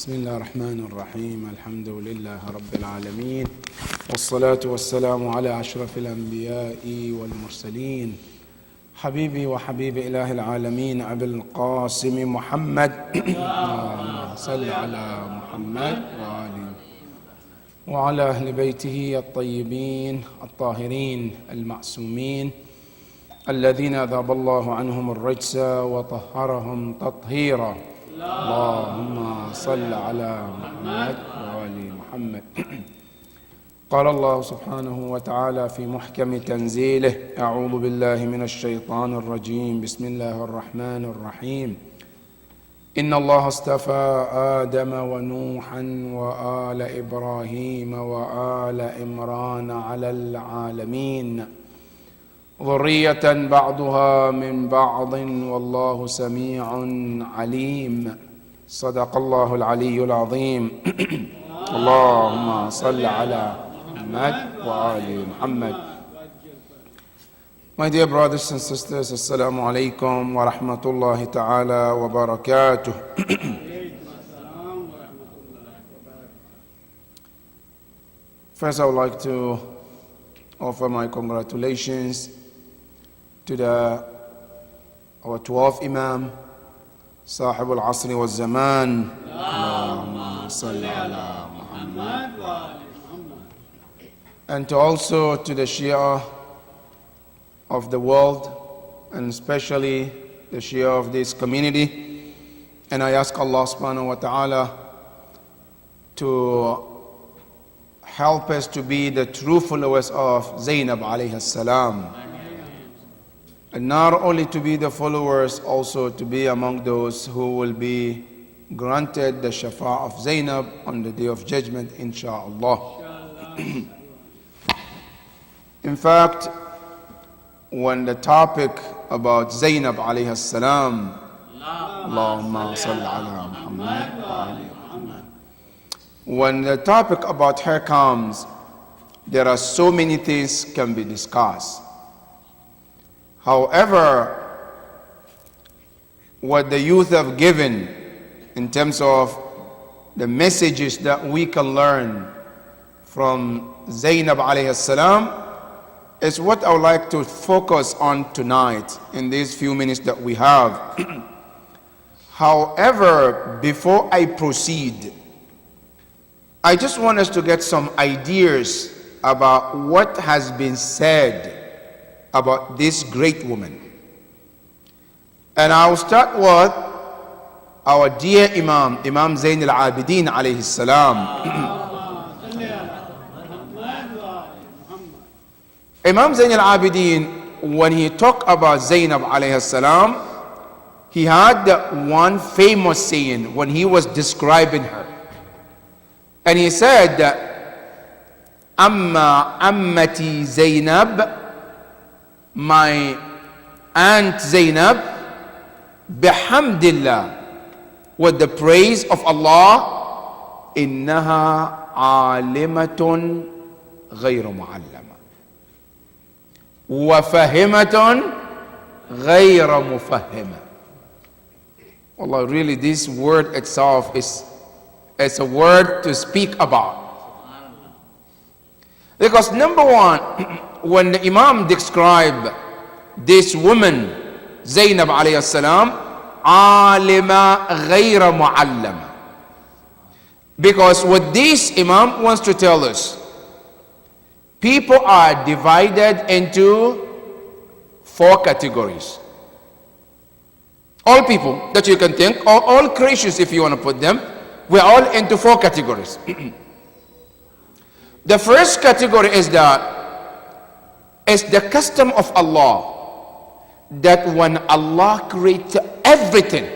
بسم الله الرحمن الرحيم. الحمد لله رب العالمين، والصلاة والسلام على أشرف الأنبياء والمرسلين، حبيبي وحبيب إله العالمين أبي القاسم محمد اللهم صل على محمد وعلى أهل بيته الطيبين الطاهرين المعصومين الذين ذهب الله عنهم الرجس وطهرهم تطهيرا. اللهم صل على محمد وآل محمد. قال الله سبحانه وتعالى في محكم تنزيله: أعوذ بالله من الشيطان الرجيم، بسم الله الرحمن الرحيم. إن الله اصطفى آدم ونوحا وآل إبراهيم وآل عمران على العالمين ذرية بعضها من بعض والله سميع عليم. صدق الله العلي العظيم. اللهم صل على محمد وآل محمد. My dear brothers and sisters, Assalamu alaikum wa rahmatullahi ta'ala wa barakatuh. First, I would like to offer my congratulations to our 12th Imam, Sahib al-Asri wa Zaman. Allahumma salli ala Muhammad. And also to the Shia of the world, and especially the Shia of this community. And I ask Allah subhanahu wa ta'ala to help us to be the true followers of Zainab alayhi salam. And not only to be the followers, also to be among those who will be granted the shafa of Zainab on the day of judgment, insha'Allah. In fact, when the topic about Zainab alayhi salam, Allahumma salli ala Muhammad wa ali Muhammad, when the topic about her comes, there are so many things can be discussed. However, what the youth have given in terms of the messages that we can learn from Zainab alayhi salam is what I would like to focus on tonight in these few minutes that we have. However, before I proceed, I just want us to get some ideas about what has been said about this great woman. And I'll start with our dear Imam Zain al-Abidin alayhi salam. Imam Zain al-Abidin, when he talked about Zainab alayhi salam, he had one famous saying when he was describing her. And he said, Amma ammati Zainab, my aunt Zainab, bihamdillah, with the praise of Allah, innaha alimatun ghayru mu'allama wa fahimatun ghayru mufahima. Allah, really this word itself is a word to speak about. Because number one, when the Imam described this woman, Zainab alayhi salam, alima ghayra mu'allama. Because what this Imam wants to tell us, people are divided into 4 categories. All people that you can think, or all creatures if you want to put them, we're all into 4 categories. The first category is that it's the custom of Allah that when Allah creates everything,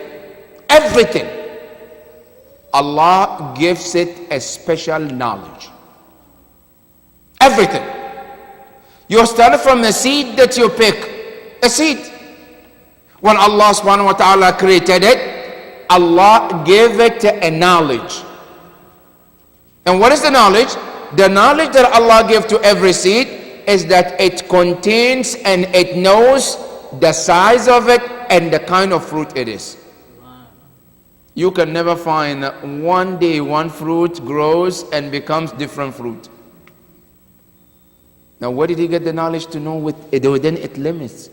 Allah gives it a special knowledge. Everything. You start from a seed that you pick, a seed. When Allah subhanahu wa ta'ala created it, Allah gave it a knowledge. And what is the knowledge? The knowledge that Allah gave to every seed is that it contains and it knows the size of it and the kind of fruit it is. You can never find one day one fruit grows and becomes different fruit. Now where did he get the knowledge to know within its limits?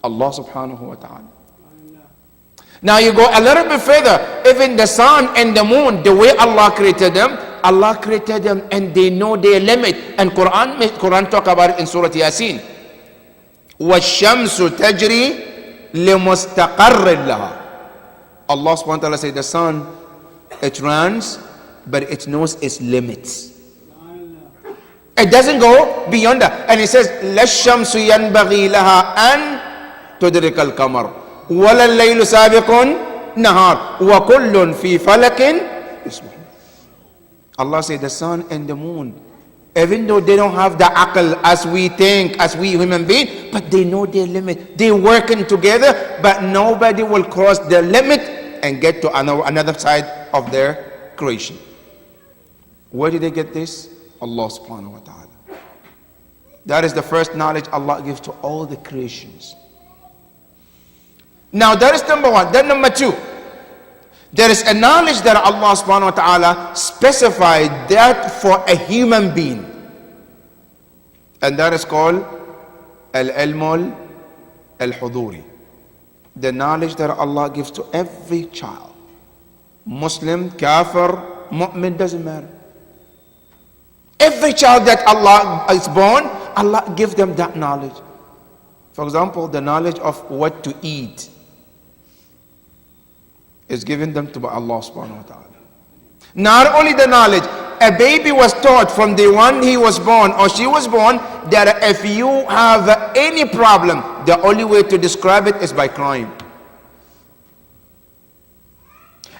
Allah subhanahu wa ta'ala. Now you go a little bit further. Even the sun and the moon, the way Allah created them and they know their limit. And Quran talk about it in Surah Yasin. وَالشَّمْسُ تَجْرِي لِمُسْتَقَرٍ لَهَا. Allah subhanahu wa ta'ala said the sun, it runs, but it knows its limits. It doesn't go beyond that. And it says, لَا الشَّمْسُ يَنْبَغِي لَهَا أَن تُدْرِكَ الْقَمَرَ وَلَا اللَّيْلُ سَابِقٌ نَهَارٌ وَكُلٌّ فِي فَلَكٍ يَسْبَحُونَ. Allah said the sun and the moon, even though they don't have the aql as we think, as we human beings, but they know their limit. They're working together, but nobody will cross the limit and get to another side of their creation. Where did they get this? Allah subhanahu wa ta'ala. That is the first knowledge Allah gives to all the creations. Now that is number one. Then number two, there is a knowledge that Allah subhanahu wa ta'ala specified that for a human being. And that is called al-ilmul al-huduri. The knowledge that Allah gives to every child. Muslim, kafir, mu'min, doesn't matter. Every child that Allah is born, Allah gives them that knowledge. For example, the knowledge of what to eat is given them to Allah subhanahu wa ta'ala. Not only the knowledge, a baby was taught from the one he was born or she was born that if you have any problem, the only way to describe it is by crying.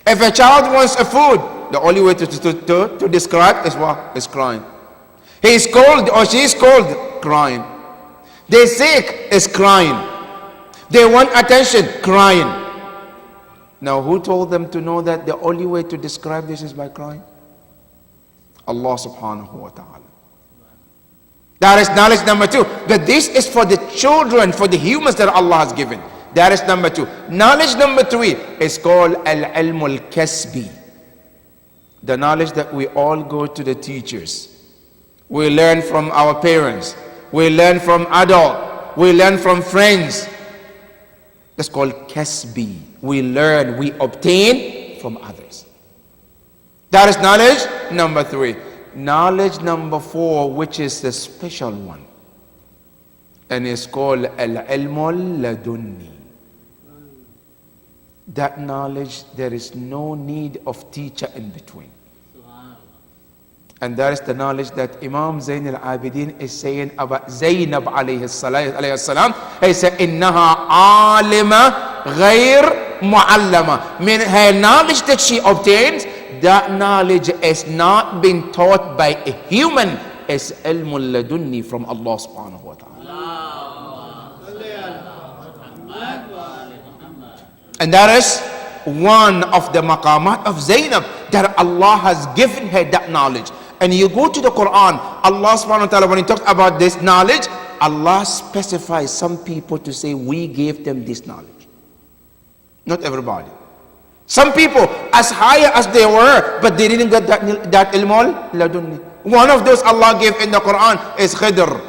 If a child wants a food, the only way to describe is what? Is crying. He is cold or she is cold, crying. They're sick, is crying. They want attention, crying. Now who told them to know that the only way to describe this is by crying? Allah subhanahu wa ta'ala. That is knowledge number two. That this is for the children, for the humans that Allah has given. That is number two. Knowledge number three is called al-ilm al-kasbi. The knowledge that we all go to the teachers. We learn from our parents. We learn from adults. We learn from friends. That's called kasbi. We learn, we obtain from others. That is knowledge number three. Knowledge number four, which is the special one, and it's called al-ilmul ladunni. That knowledge, there is no need of teacher in between. And that is the knowledge that Imam Zayn al-Abidin is saying about Zainab alayhi salam. He said, innaha alima ghair muallama. Meaning her knowledge that she obtains, that knowledge is not being taught by a human. It's ilmul ladunni from Allah subhanahu wa ta'ala. And that is one of the maqamat of Zainab, that Allah has given her that knowledge. And you go to the Quran, Allah subhanahu wa ta'ala, when he talks about this knowledge, Allah specifies some people to say, we gave them this knowledge. Not everybody. Some people, as high as they were, but they didn't get that ilmul ladunni. One of those Allah gave in the Quran is Khidr.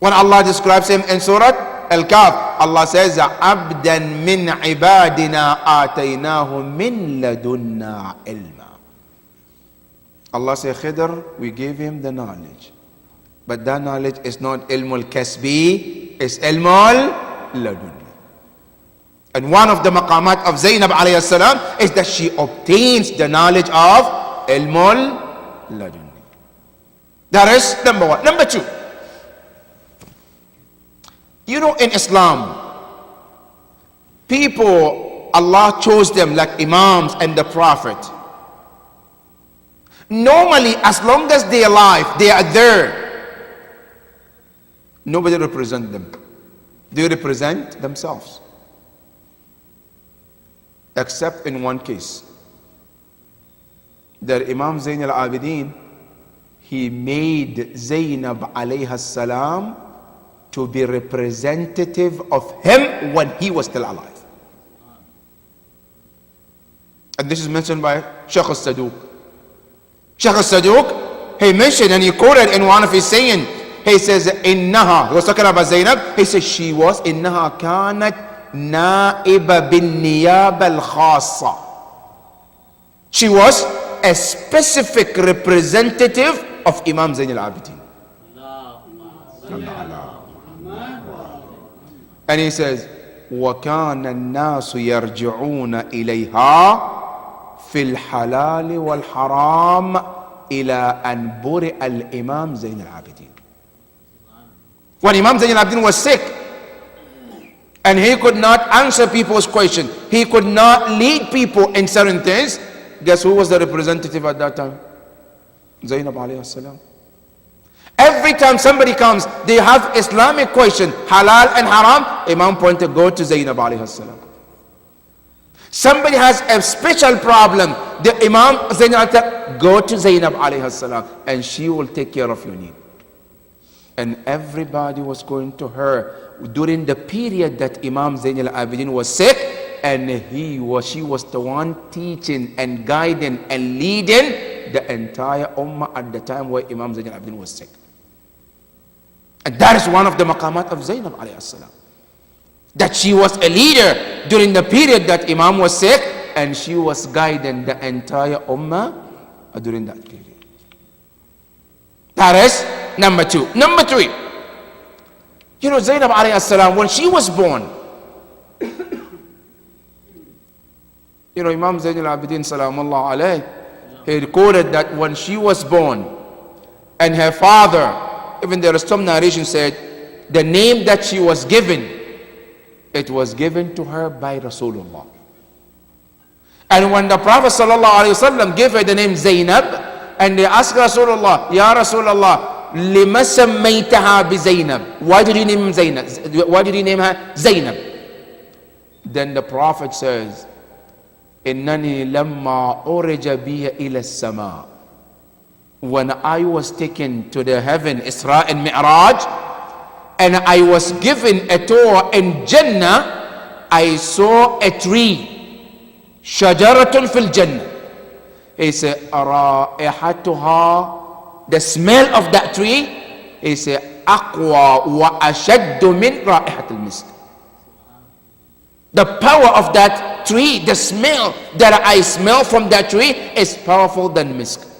When Allah describes him in Surah Al-Kahf, Allah says, عَبْدًا مِّنْ عِبَادِنَا آتَيْنَاهُ مِنْ لَدُنَّا عِلْمًا. Allah says, Khidr, we gave him the knowledge. But that knowledge is not ilmul kasbi, it's ilmul ladunni. And one of the maqamat of Zainab alayhi salam is that she obtains the knowledge of ilmul ladunni. That is number one. Number two, you know, in Islam, people, Allah chose them like imams and the Prophet. Normally, as long as they are alive, they are there. Nobody represents them. They represent themselves. Except in one case. That Imam Zayn al-Abidin, he made Zainab alayha salam to be representative of him when he was still alive. this is mentioned by Shaykh al-Saduq. Shaykh al-Saduq, he mentioned and he quoted in one of his saying, he says, Innaha, he was talking about Zainab, he says she was, Innaha kanat na'iba bin niyab al-khassa. She was a specific representative of Imam Zain al-Abidin. And he says, وَكَانَ النَّاسُ يَرْجِعُونَ إِلَيْهَا فِي الْحَلَالِ وَالْحَرَامِ إِلَىٰ أَنْ بُرِئَ الْإِمَامِ زَيْنَ الْعَابِدِينَ. When Imam Zain al-Abidin was sick, and he could not answer people's questions, he could not lead people in certain things, guess who was the representative at that time? Zainab alayhi salam. Every time somebody comes, they have Islamic question, halal and haram, Imam pointed, go to Zainab alayhi salam. Somebody has a special problem, the Imam Zainab, go to Zainab alayhi salam, and she will take care of your need. And everybody was going to her during the period that Imam Zain al-Abidin was sick, and she was the one teaching and guiding and leading the entire ummah at the time where Imam Zain al-Abidin was sick. And that is one of the maqamat of Zainab alayhi salam, that she was a leader during the period that Imam was sick, and she was guiding the entire ummah during that period. That is number two. Number three, you know, Zainab alayhi salam, when she was born, you know, Imam Zain al-Abidin salamullah alayh, he recorded that when she was born, and her father, even there is some narration said, the name that she was given, it was given to her by Rasulullah. And when the Prophet sallallahu alaihi wasallam gave her the name Zainab, and they asked Rasulullah, Ya Rasulullah, lima sammaytaha bi Zainab? Why did you name Zainab? Why did you name her Zainab? Then the Prophet says, Innani lamma urija biya ila as-sama. When I was taken to the heaven, Isra and Mi'raj, and I was given a tour in Jannah, I saw a tree, shajaratun fil Jannah. He said, Ra'ihatuha, the smell of that tree, he said, Aqwa wa ashaddu min ra'ihatul misk. The power of that tree, the smell that I smell from that tree is powerful than misk.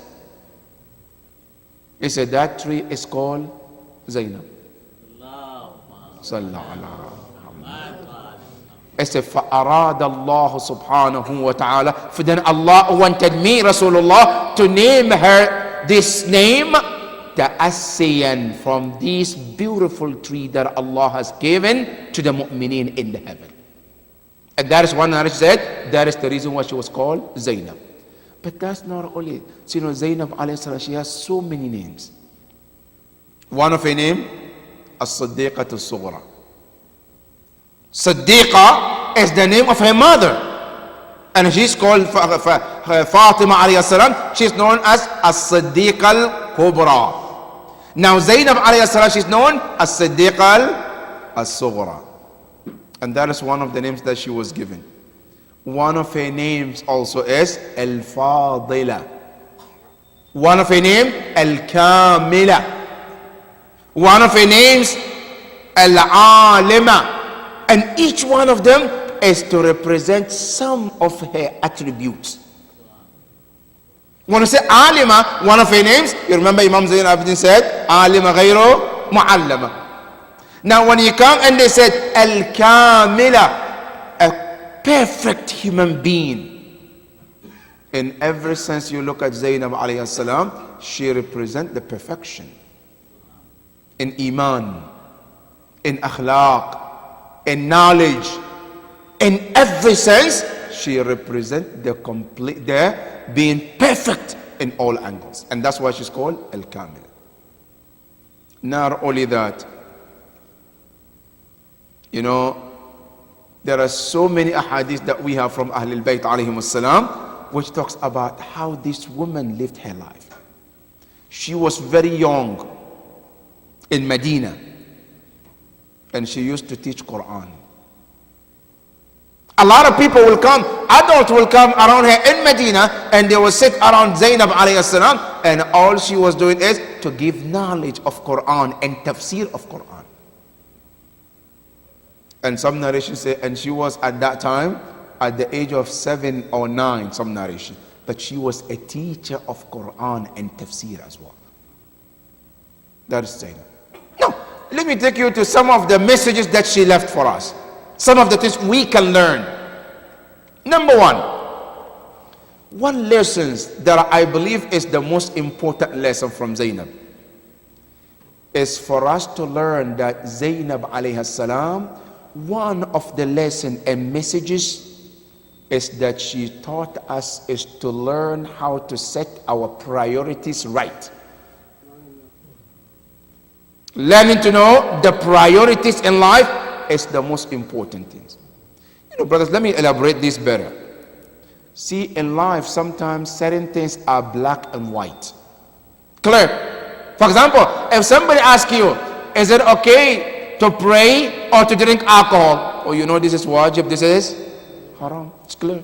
He said that tree is called Zainab. He said, فَأَرَادَ اللَّهُ سُبْحَانَهُ وَتَعَالَى. For then Allah wanted me, Rasulullah, to name her this name, ta'assiyan, from this beautiful tree that Allah has given to the mu'mineen in the heaven. And that is one narration said, that is the reason why she was called Zainab. But that's not only, so, you know, Zainab alayhi salam, she has so many names. One of her name, As-Siddiqah As-Sughra. Siddiqa is the name of her mother. And she's called Fatima alayhi salam, she's known as As-Siddiqa Al-Kubra. Now Zainab alayhi salam, she's known as Siddiqa As-Sughra. And that is one of the names that she was given. One of her names also is Al-Fadila. One of her names, Al-Kamila. One of her names, Al-Alima. And each one of them is to represent some of her attributes. When I say Alima, one of her names, you remember Imam Zain al-Abidin said, Alima ghayru mu'allama. Now when you come and they said, Al-Kamila, perfect human being. In every sense you look at Zainab alayhi salam, she represents the perfection. In iman, in akhlaq, in knowledge, in every sense, she represents the complete, the being perfect in all angles. And that's why she's called Al-Kamil. Not only that, you know, there are so many ahadith that we have from Ahlul Bayt alayhim as-salam, which talks about how this woman lived her life. She was very young in Medina, and she used to teach Quran. A lot of people will come, adults will come around her in Medina, and they will sit around Zainab alayhi salam, and all she was doing is to give knowledge of Quran and tafsir of Quran. And some narrations say, and she was at that time at the age of 7 or 9, some narration. But she was a teacher of Quran and tafsir as well. That is Zainab. Now, let me take you to some of the messages that she left for us. Some of the things we can learn. Number one lessons that I believe is the most important lesson from Zainab is for us to learn that Zainab alayhi salam, one of the lessons and messages is that she taught us is to learn how to set our priorities right. Learning to know the priorities in life is the most important thing. You know, brothers, let me elaborate this better. See, in life, sometimes certain things are black and white. Clear? For example, if somebody asks you, is it okay to pray or to drink alcohol? Oh, you know this is wajib, this is haram. It's clear.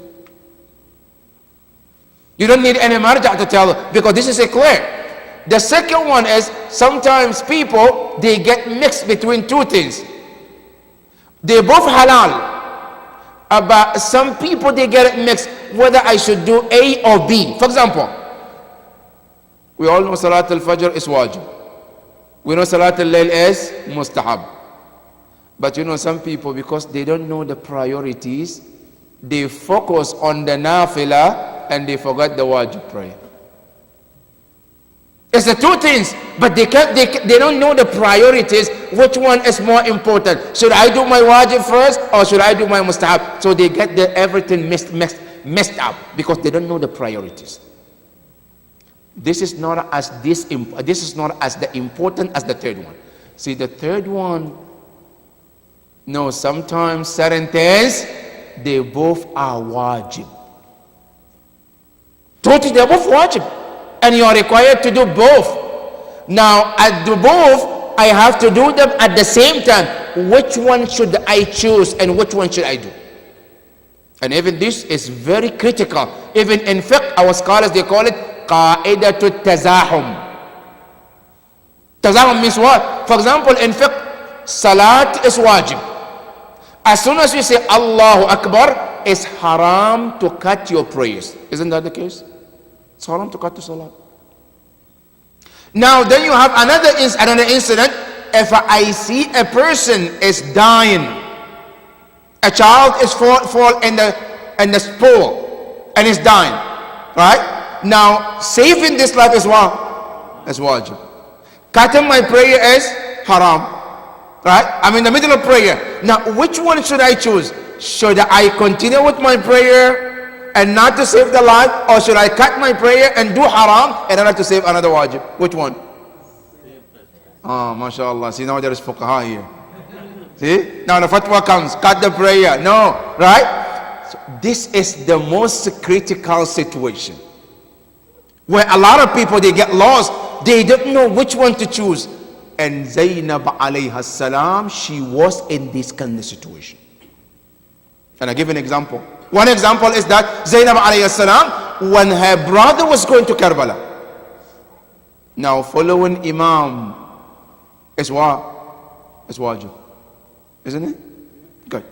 You don't need any marja to tell you, because this is a clear. The second one is sometimes people, they get mixed between two things. They both halal. But some people, they get it mixed whether I should do A or B. For example, we all know Salat al-Fajr is wajib. We know Salat al-Layl is mustahab. But you know, some people, because they don't know the priorities, they focus on the nafilah and they forget the wajib prayer. It's the two things, but they don't know the priorities. Which one is more important? Should I do my wajib first or should I do my mustahab? So they get everything messed up because they don't know the priorities. This is not as this is not as the important as the third one. See, the third one, no, sometimes certain things, they both are wajib. Totally, they're both wajib. And you are required to do both. Now, at the both, I have to do them at the same time. Which one should I choose and which one should I do? And even this is very critical. Even in fiqh, our scholars, they call it qa'idatut tazahum. Tazahum means what? For example, in fiqh, salat is wajib. As soon as you say Allahu Akbar, it's haram to cut your prayers. Isn't that the case? It's haram to cut the salat. Now then you have another incident. If I see a person is dying, a child is fall in the pool and is dying, right? Now saving this life is what? Is wajib. Cutting my prayer is haram, right? I'm in the middle of prayer. Now which one should I choose? Should I continue with my prayer and not to save the life, or should I cut my prayer and do haram in order to save another wajib? Which one? Oh, mashallah. See, now there is fuqaha here. See? Now the fatwa comes, cut the prayer. No, right? So this is the most critical situation where a lot of people, they get lost. They don't know which one to choose. And Zainab alayha salam, she was in this kind of situation. And I give an example. One example is that Zainab alayhi salam, when her brother was going to Karbala. Now following Imam is what? Is wajib. Isn't it? Good.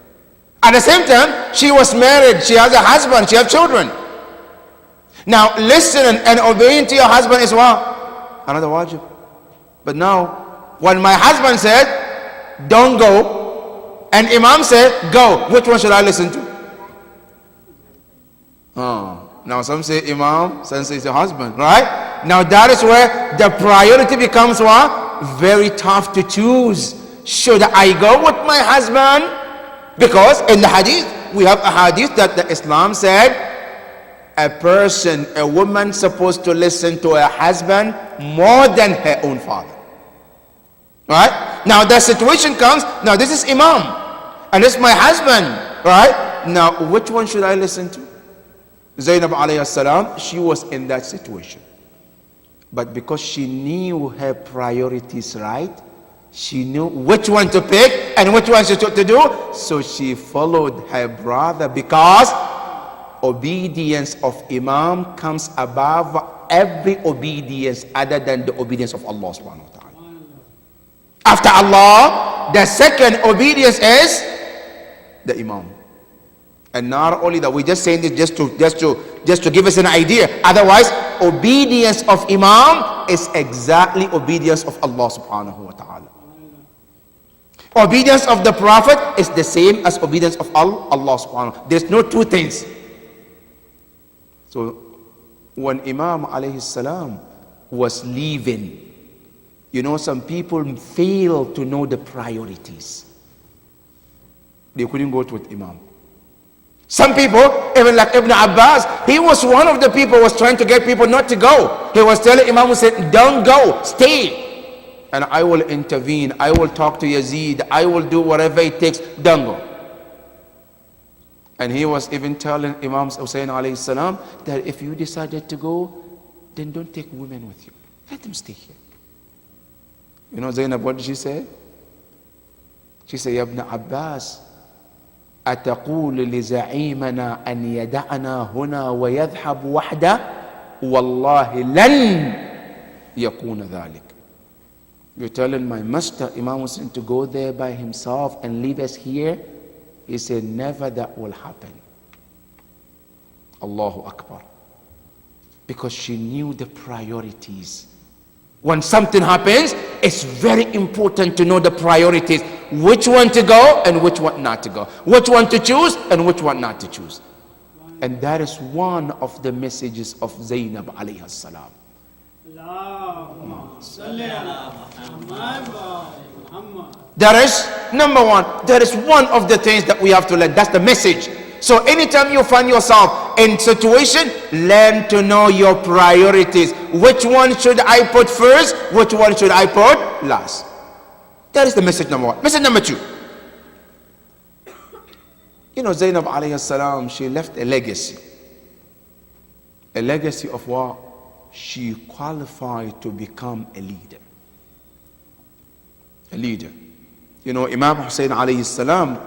At the same time, she was married, she has a husband, she has children. Now listening and obeying to your husband is what? Another wajib. But now, when my husband said, don't go, and Imam said, go, which one should I listen to? Oh, now some say Imam, some say the husband, right? Now that is where the priority becomes what? Very tough to choose. Should I go with my husband? Because in the hadith, we have a hadith that the Islam said, a woman supposed to listen to her husband more than her own father. Right? Now the situation comes, now this is Imam, and this is my husband, right? Now which one should I listen to? Zainab alayhi salam, she was in that situation. But because she knew her priorities right, She knew which one to pick and which one to do. So she followed her brother, because obedience of Imam comes above every obedience other than the obedience of Allah subhanahu wa ta'ala. After Allah, the second obedience is the Imam. And not only that, we're just saying this just to give us an idea. Otherwise, obedience of Imam is exactly obedience of Allah subhanahu wa ta'ala. Obedience of the Prophet is the same as obedience of Allah subhanahu wa ta'ala. There's no two things. So when Imam alayhi salam was leaving, you know, some people fail to know the priorities. They couldn't go with Imam. Some people, even like Ibn Abbas, he was one of the people who was trying to get people not to go. He was telling Imam Hussein, don't go, stay. And I will intervene. I will talk to Yazid. I will do whatever it takes. Don't go. And he was even telling Imam Hussein alayhi salam that if you decided to go, then don't take women with you. Let them stay here. You know Zainab, what did she say? She said, Ya Ibn Abbas, أتقول لزعيمنا أن يدعنا هنا ويذهب وحده والله لن يكون ذلك. You're telling my master Imam Hussein to go there by himself and leave us here? He said, never that will happen. Allahu Akbar. Because she knew the priorities. When something happens, it's very important to know the priorities. Which one to go and which one not to go. Which one to choose and which one not to choose. And that is one of the messages of Zainab alayhi salam. That is number one. That is one of the things that we have to learn. That's the message. So anytime you find yourself in situation, learn to know your priorities. Which one should I put first? Which one should I put last? That is the message number one. Message number two. You know, Zainab alayhi salam, she left a legacy. A legacy of what? She qualified to become a leader. A leader. You know, Imam Hussein alayhi salam,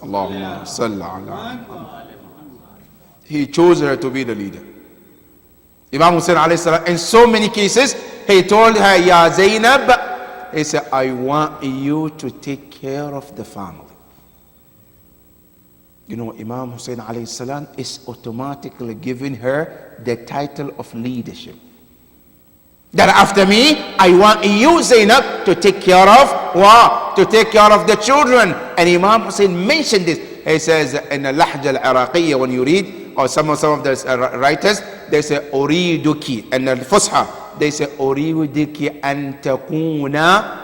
Allahumma salli ala, he chose her to be the leader. Imam Hussein alayhi salam, in so many cases, he told her, Ya Zainab, he said, I want you to take care of the family. You know, Imam Hussein alayhi salam is automatically giving her the title of leadership. That after me, I want you, Zainab, to take care of what? To take care of the children. And Imam Hussein mentioned this. He says in the Lahja al-Iraqiyya, when you read, or some of the writers, they say, Uriduki. And the Fusha, they say, Uriduki an takuna.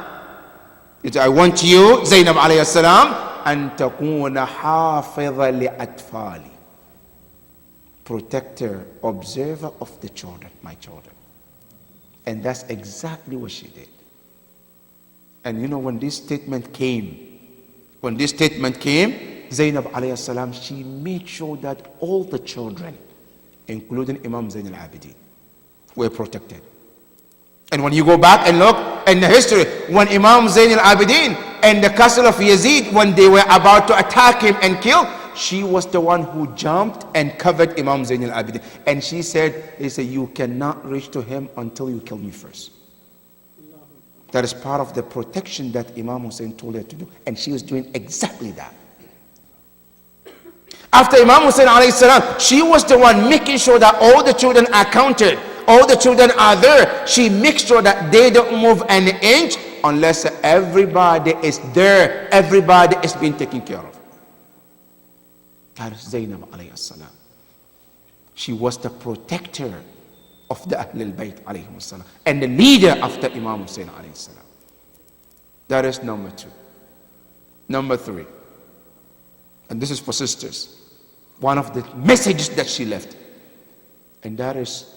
I want you, Zainab alayhi salam, an takuna hafidha li atfali. Protector, observer of the children, my children. And that's exactly what she did. And you know, when this statement came, Zainab alayhi salam, she made sure that all the children, including Imam Zain al-Abidin, were protected. And when you go back and look in the history, when Imam Zain al-Abidin and the castle of Yazid, when they were about to attack him and kill, she was the one who jumped and covered Imam Zain al-Abidin. And she said, you cannot reach to him until you kill me first. That is part of the protection that Imam Hussein told her to do. And she was doing exactly that. After Imam Hussein alayhi salam, she was the one making sure that all the children are counted. All the children are there. She makes sure that they don't move an inch unless everybody is there. Everybody is being taken care of. That is Zainab alayhi salam. She was the protector of the Ahlul Bayt alayhi salam, and the leader after Imam Hussein alayhi salam. That is number two. Number three, and this is for sisters, one of the messages that she left, and that is,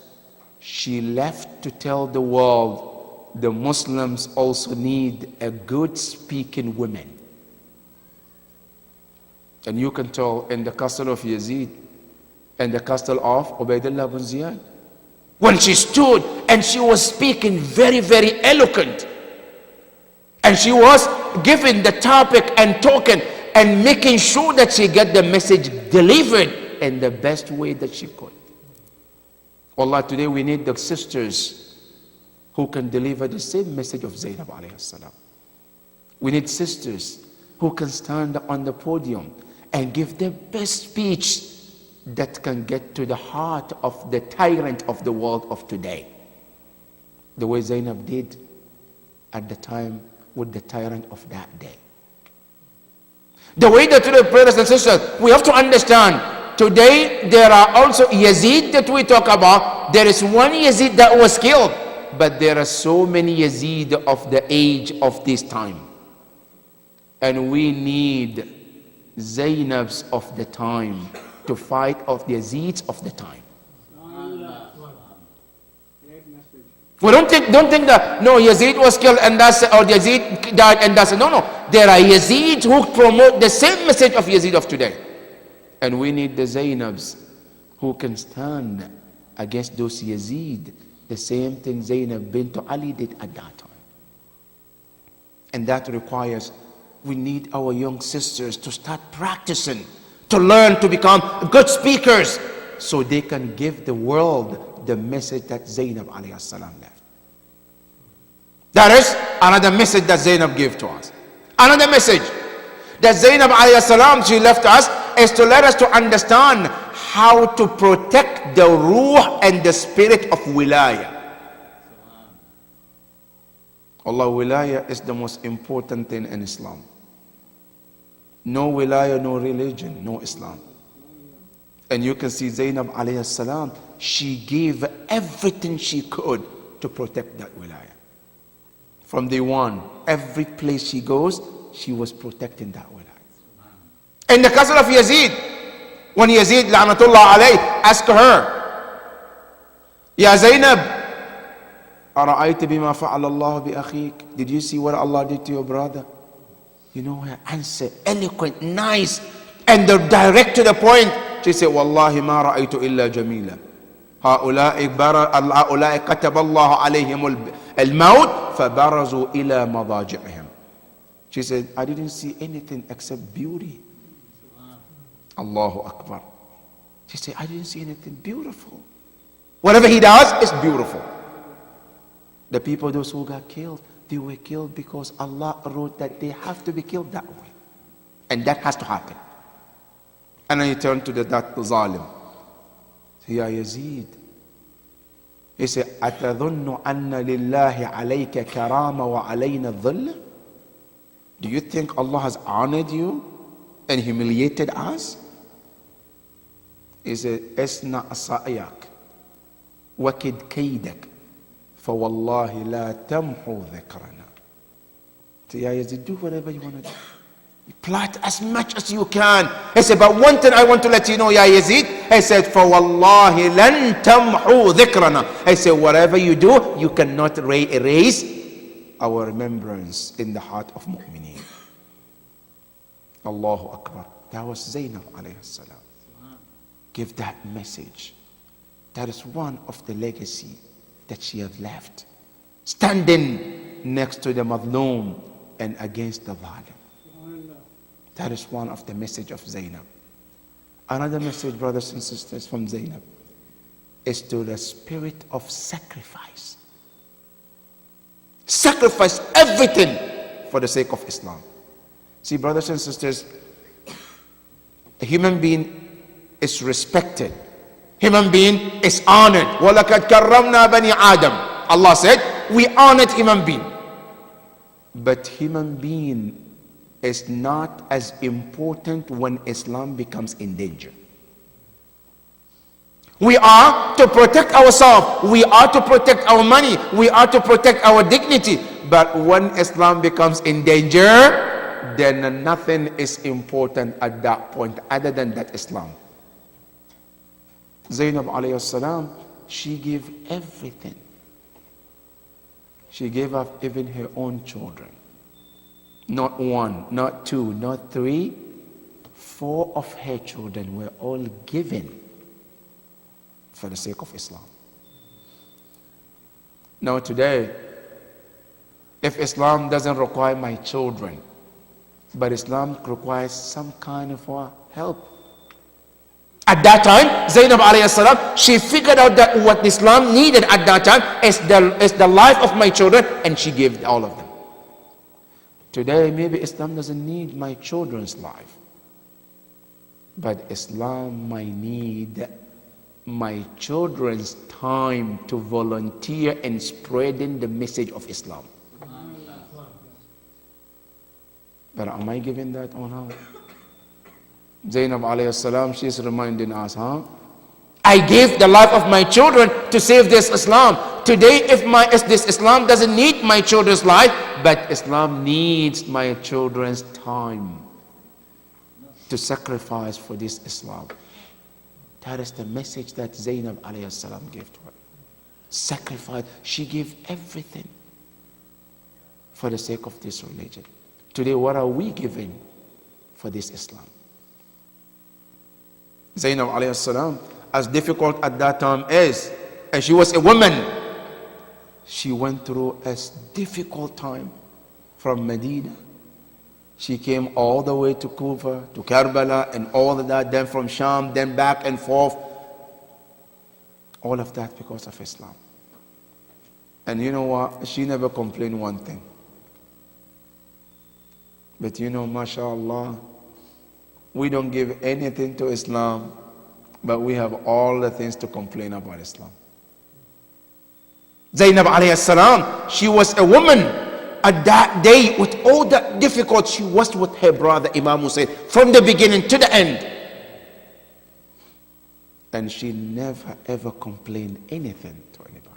she left to tell the world the Muslims also need a good speaking woman. And you can tell in the castle of Yazid and the castle of Ubaydullah bin Ziyad, when she stood and she was speaking very, very eloquent. And she was given the topic and token and making sure that she get the message delivered in the best way that she could. Allah, today we need the sisters who can deliver the same message of Zainab alayhi salam. We need sisters who can stand on the podium and give the best speech that can get to the heart of the tyrant of the world of today. The way Zainab did at the time with the tyrant of that day. The way that today, brothers and sisters, we have to understand, today there are also Yazid that we talk about. There is one Yazid that was killed, but there are so many Yazid of the age of this time. And we need Zainabs of the time to fight off the Yazids of the time. We don't think that no, Yazid was killed and that's, or Yazid died and that's, no. There are Yazids who promote the same message of Yazid of today. And we need the Zainabs who can stand against those Yazid. The same thing Zainab bint Ali did at that time. And that requires, we need our young sisters to start practicing, to learn to become good speakers so they can give the world the message that Zainab alayhi salam left. That is another message that Zainab gave to us. Another message that Zainab alayhi salam, she left us, is to let us to understand how to protect the ruh and the spirit of wilaya. Allah, wilaya is the most important thing in Islam. No wilaya, no religion, no Islam. And you can see Zainab alayhi salam, she gave everything she could to protect that wilaya. From day one, every place she goes, she was protecting that wilaya. In the castle of Yazid, when Yazid, la'natullah alayh, asked her, Ya Zainab, أرأيت بما فعل الله بأخيك? Did you see what Allah did to your brother? You know her answer, eloquent, nice, and direct to the point. She said, Wallahi ma ra'aytu illa jamila. هؤلاء كتب الله عليهم الموت فبرزوا إلى مضاجعهم. She said, I didn't see anything except beauty. Allahu Akbar. She said, I didn't see anything beautiful. Whatever he does is beautiful. The people, those who got killed, they were killed because Allah wrote that they have to be killed that way. And that has to happen. And then he turned to that zalim. Ya Yazid. He said, أَتَظُنُّ أَنَّ لِلَّهِ عَلَيْكَ كَرَامَ وَعَلَيْنَا الظِّلَّ? Do you think Allah has honored you and humiliated us? He said, اسْنَعْ سَعْيَكَ وَكِدْ كَيْدَكَ فَوَاللَّهِ لَا تَمْحُوا ذِكْرَنَا. So Ya Yazid, do whatever you want to do. Plot as much as you can. He said, but one thing I want to let you know, Ya Yazid. He said, فَوَاللَّهِ لَن تَمْحُوا ذِكْرَنَا. He said, whatever you do, you cannot erase our remembrance in the heart of mu'mineen. Allahu Akbar. That was Zainab alayhi salam. Give that message. That is one of the legacy that she has left. Standing next to the madloom and against the zalim. That is one of the message of Zainab. Another message, brothers and sisters, from Zainab is to the spirit of sacrifice. Sacrifice everything for the sake of Islam. See, brothers and sisters, a human being is respected. Human being is honored. وَلَقَدْ كَرَّمْنَا بَنِي آدَمَ. Allah said, we honored human being. But human being is not as important when Islam becomes in danger. We are to protect ourselves. We are to protect our money. We are to protect our dignity. But when Islam becomes in danger, then nothing is important at that point other than that Islam. Zainab alayhi salam, she gave everything. She gave up even her own children. Not one, not two, not three. 4 of her children were all given for the sake of Islam. Now today, if Islam doesn't require my children, but Islam requires some kind of help. At that time, Zainab alayhi salam, she figured out that what Islam needed at that time is the life of my children, and she gave all of them. Today, maybe Islam doesn't need my children's life, but Islam might need my children's time to volunteer in spreading the message of Islam. But am I giving that or not? Zainab alayhi salam, she's reminding us, I gave the life of my children to save this Islam. Today, if this Islam doesn't need my children's life, but Islam needs my children's time to sacrifice for this Islam. That is the message that Zainab alayhi salam gave to her. Sacrifice. She gave everything for the sake of this religion. Today, what are we giving for this Islam? Zainab alayhi salam, as difficult at that time is, and she was a woman, she went through a difficult time from Medina. She came all the way to Kufa, to Karbala, and all of that, then from Sham, then back and forth. All of that because of Islam. And you know what? She never complained one thing. But you know, mashallah, we don't give anything to Islam, but we have all the things to complain about Islam. Zainab alayhi salam, she was a woman at that day with all that difficult. She was with her brother Imam Hussein from the beginning to the end. And she never ever complained anything to anybody.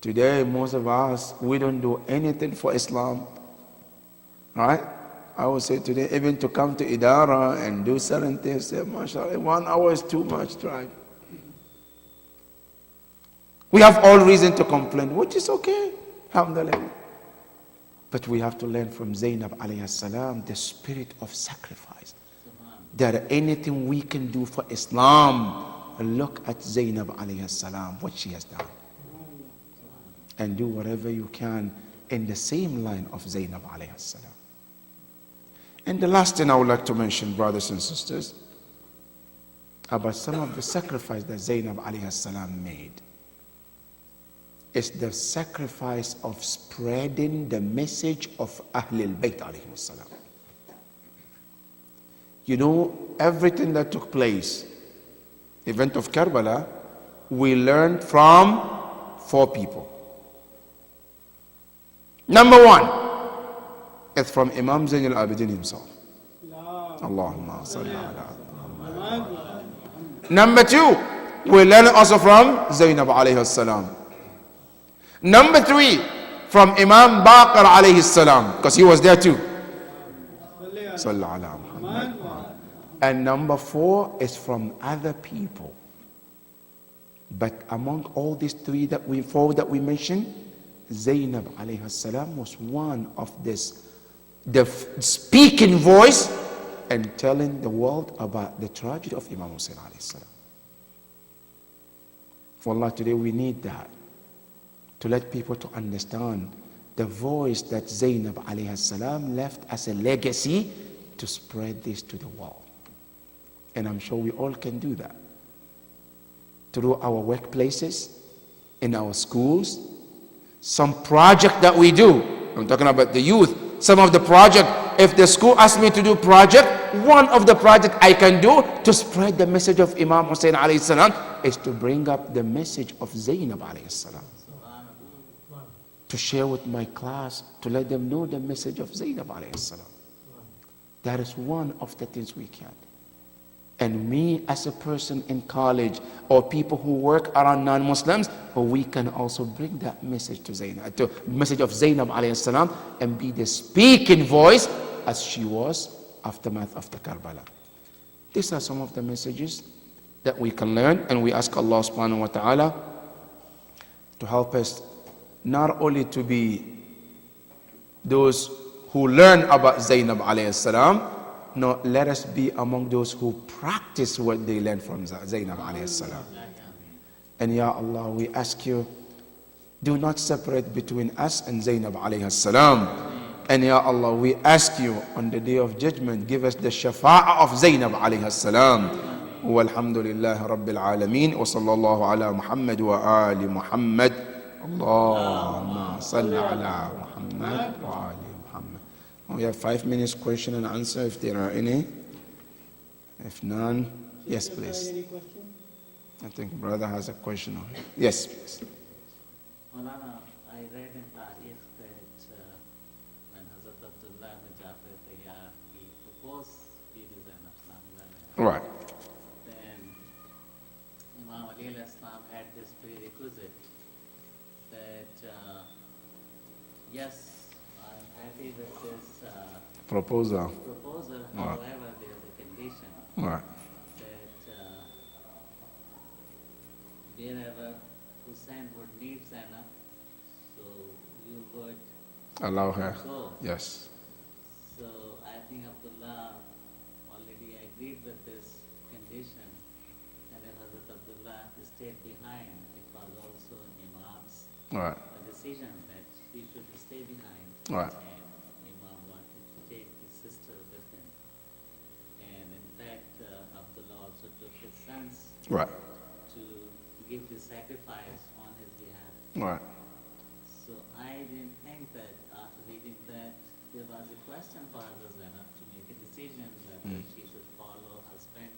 Today, most of us, we don't do anything for Islam. Right? I would say today, even to come to Idara and do certain things, say, mashallah, 1 hour is too much drive. We have all reason to complain, which is okay, alhamdulillah. But we have to learn from Zainab alayhi salam the spirit of sacrifice. That anything we can do for Islam, look at Zainab alayhi salam, what she has done. And do whatever you can in the same line of Zainab alayhi salam. And the last thing I would like to mention, brothers and sisters, about some of the sacrifice that Zainab alayhi salam made, is the sacrifice of spreading the message of Ahlul Bayt alayhi salam. You know, everything that took place, event of Karbala, we learned from 4 people. Number 1, it's from Imam Zain al-Abidin himself. Allahumma salli ala Muhammad. Number 2, we learn also from Zainab alayhi salam. Number 3, from Imam Baqir alayhi salam, because he was there too. Salli ala Muhammad. And number 4 is from other people. But among all these 4 that we mentioned, Zainab alayhi salam was one of the speaking voice and telling the world about the tragedy of Imam Hussein alayhi salam. For Allah, today we need that, to let people to understand the voice that Zainab alayhi salam left as a legacy to spread this to the world. And I'm sure we all can do that. Through our workplaces, in our schools, some project that we do. I'm talking about the youth. Some of the project, if the school asks me to do project, one of the project I can do to spread the message of Imam Hussein alayhi salam is to bring up the message of Zainab alayhi salam. To share with my class, to let them know the message of Zainab alayhi salam. That is one of the things we can. And me as a person in college or people who work around non-Muslims, we can also bring that message to Zainab, the message of Zainab alayhi salam, and be the speaking voice as she was aftermath of the Karbala. These are some of the messages that we can learn, and we ask Allah subhanahu wa ta'ala to help us not only to be those who learn about Zainab alayhi salam, no, let us be among those who practice what they learned from Zainab alayhi salam. And Ya Allah, we ask you Do not separate between us and Zainab alayhi salam. And Ya Allah, we ask you on the day of judgment, give us the shafa'ah of Zainab alayhi salam. Walhamdulillah Rabbil Alameen. Wa sallallahu ala Muhammad wa ali Muhammad. Allahumma salli ala Muhammad wa ali Muhammad. We have 5 minutes question and answer if there are any. If none, yes please. Any question? I think brother has a question. Yes, please. Maulana, I read in Tarikh that when Hazrat Abdullah ibn Jafar Tayyar, he proposed Bibi Zainab Islam. Right. Then Imam Ali alayhi Islam had this prerequisite that yes, I'm happy with this Proposal. proposal, Right. however there is a condition Right. that wherever Hussein would need Zainab, so you would Allow her. go. Yes. So I think Abdullah already agreed with this condition, and then Hazrat Abdullah stayed behind. It was also Imam's Right. decision that he should stay behind. Right. And Imam wanted to take his sister with him. And in fact, Abdullah also took his sons Right. to give the sacrifice on his behalf. Right. So I didn't think that after reading that there was a question for Hazrat Zainab to make a decision whether she should follow husband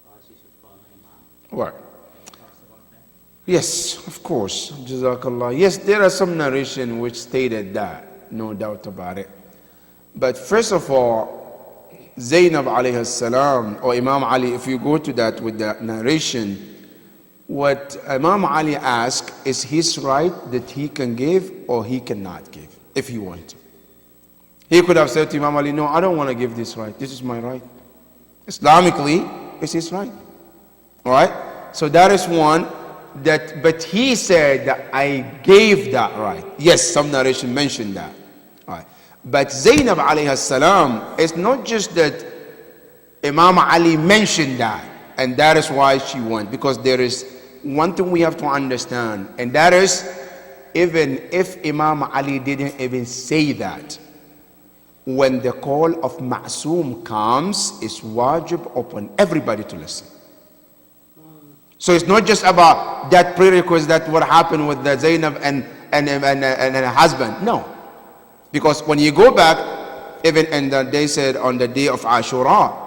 or she should follow Imam. Right. Any thoughts about that? Yes, of course. Jazakallah. Yes, there are some narration which stated that, no doubt about it. But first of all, Zainab alayhi salam, or Imam Ali, if you go to that with the narration, what Imam Ali asked is his right that he can give or he cannot give, if he wants to. He could have said to Imam Ali, no, I don't want to give this right. This is my right. Islamically, it's his right. All right? So that is one that, but he said that I gave that right. Yes, some narration mentioned that. All right. But Zainab alayhi salam, it's not just that Imam Ali mentioned that, and that is why she went, because there is one thing we have to understand, and that is, even if Imam Ali didn't even say that, when the call of Ma'soom comes, it's wajib upon everybody to listen. So it's not just about that prerequisite that what happened with the Zainab and her husband. No. Because when you go back, even and they said on the day of Ashura,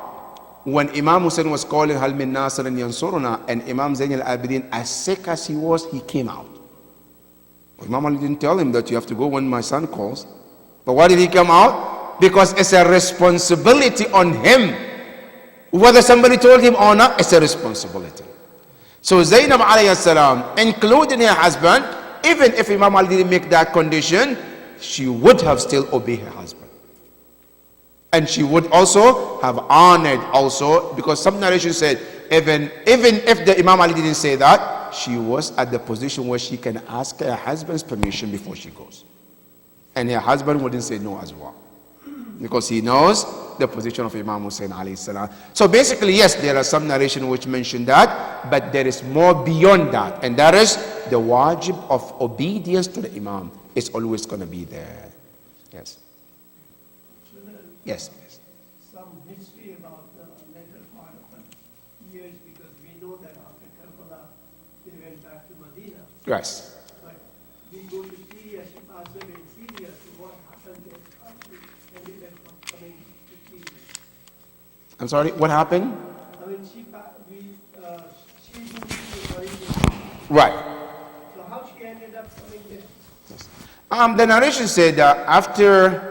when Imam Hussein was calling Hal min Nasirin Yansuruna, and Imam Zain al-Abidin, as sick as he was, he came out. Imam Ali didn't tell him that you have to go when my son calls. But why did he come out? Because it's a responsibility on him. Whether somebody told him or not, it's a responsibility. So Zainab alayhi salam, including her husband, even if Imam Ali didn't make that condition, she would have still obeyed her husband. And she would also have honored also, because some narration said, even if the Imam Ali didn't say that, she was at the position where she can ask her husband's permission before she goes. And her husband wouldn't say no as well, because he knows the position of Imam Hussein alayhi salam. So basically, yes, there are some narration which mention that, but there is more beyond that, and that is the wajib of obedience to the Imam is always going to be there. Yes. Yes, please. Some history about the later part of the years, because we know that after Karbala they went back to Medina. Yes. But we go to Syria, she passed away in Syria, so what happened there after ended up coming to Syria? I'm sorry, what happened? I mean, she moved to Medina. Right. So how she ended up coming there? The narration said that after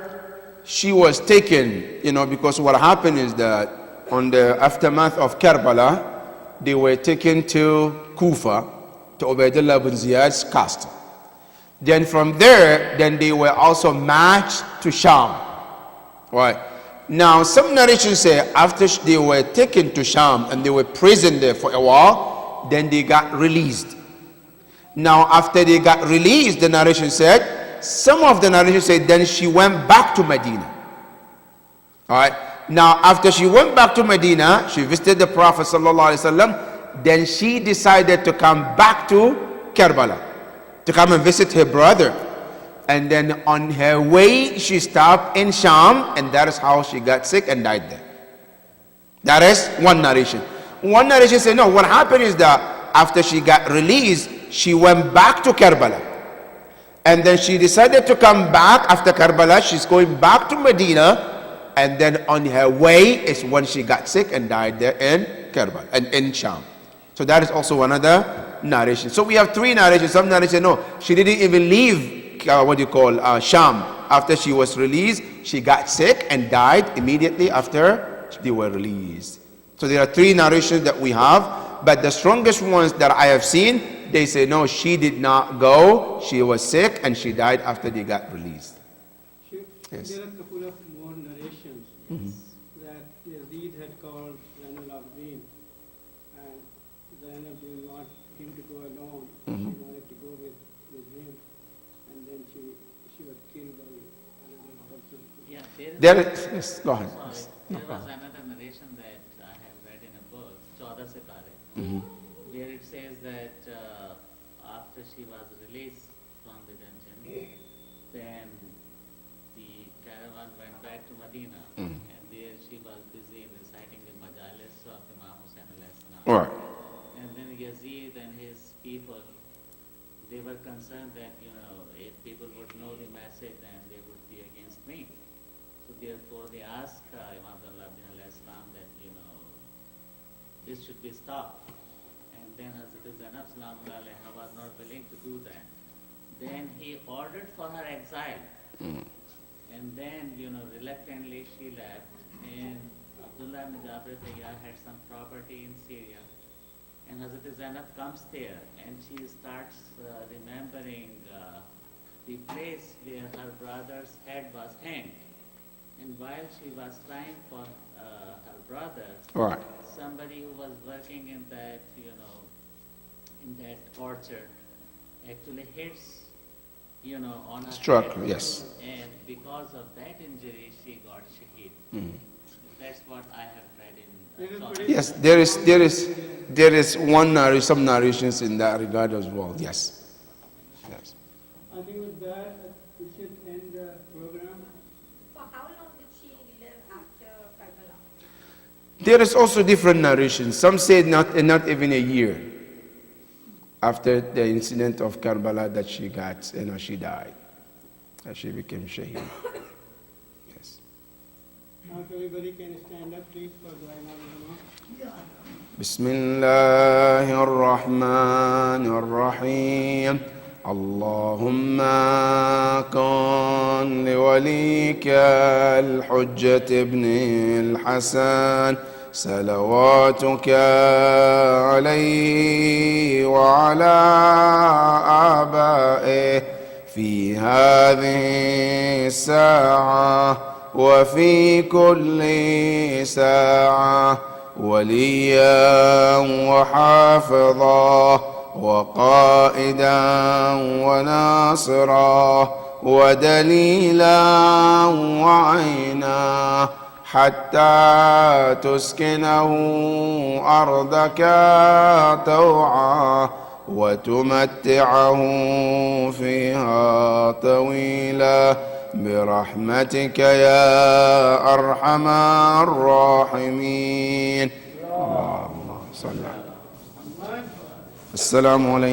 she was taken, because what happened is that on the aftermath of Karbala, they were taken to Kufa, to Ubaidullah ibn Ziyad's castle. Then from there, then they were also marched to Sham. Right. Now, some narrations say after they were taken to Sham and they were prisoned there for a while, then they got released. Now, after they got released, the narration said, some of the narration said then she went back to Medina. All right. Now, after she went back to Medina, she visited the Prophet sallallahu alaihi wasallam. Then she decided to come back to Karbala, to come and visit her brother. And then on her way, she stopped in Sham, and that is how she got sick and died there. That is one narration. One narration said, no, what happened is that after she got released, she went back to Karbala. And then she decided to come back after Karbala. She's going back to Medina. And then on her way is when she got sick and died there in Karbala and in Sham. So that is also another narration. So we have three narrations. Some narration, no, she didn't even leave Sham. After she was released, she got sick and died immediately after they were released. So there are three narrations that we have, but the strongest ones that I have seen, they say no, she did not go, she was sick and she died after they got released. Yes. There are a couple of more narrations that Yazid had called Zainul Abidin, and Zainab didn't want him to go alone. She wanted to go with him, and then she was killed by another person. Yeah, Yes, go ahead. sorry, there was another narration that I have read in a book, Chauda Sitare, where it says that after she was released from the dungeon, then the caravan went back to Medina, and there she was busy in reciting the majalis of Imam Hussain alayhi salam. All right. And then Yazid and his people, they were concerned that, if people would know the message, then they would be against me. So therefore they asked Imam Abdullah alayhi salam that, this should be stopped. And then Hazrat Zainab salamu alayha was not willing to do that. Then he ordered for her exile. And then, reluctantly she left. And Abdullah ibn Jabir Tayyar had some property in Syria. And Hazrat Zainab comes there and she starts remembering the place where her brother's head was hanged. And while she was crying for her brother, All right. somebody who was working in that, in that orchard actually hits, on her Struck, head. yes. And because of that injury, she got shaheed. That's what I have read in Chauda. Yes, there is some narrations in that regard as well. Yes. Yes. I think with that, we should end the program. For how long did she live after Karbala? There is also different narrations. Some say not even a year after the incident of Karbala that she got, she died. That she became shaheed. Yes. Now if everybody can stand up, please, for Dua Imam. بسم الله الرحمن الرحيم اللهم كن لوليك الحجة ابن الحسن صلواتك عليه وعلى آبائه في هذه الساعة وفي كل ساعة وليا وحافظا وقائدا وناصرا ودليلا وعينا حتى تسكنه أرضك طوعا وتمتعه فيها طويلا برحمتك يا أرحم الراحمين اللهم صل على السلام عليكم.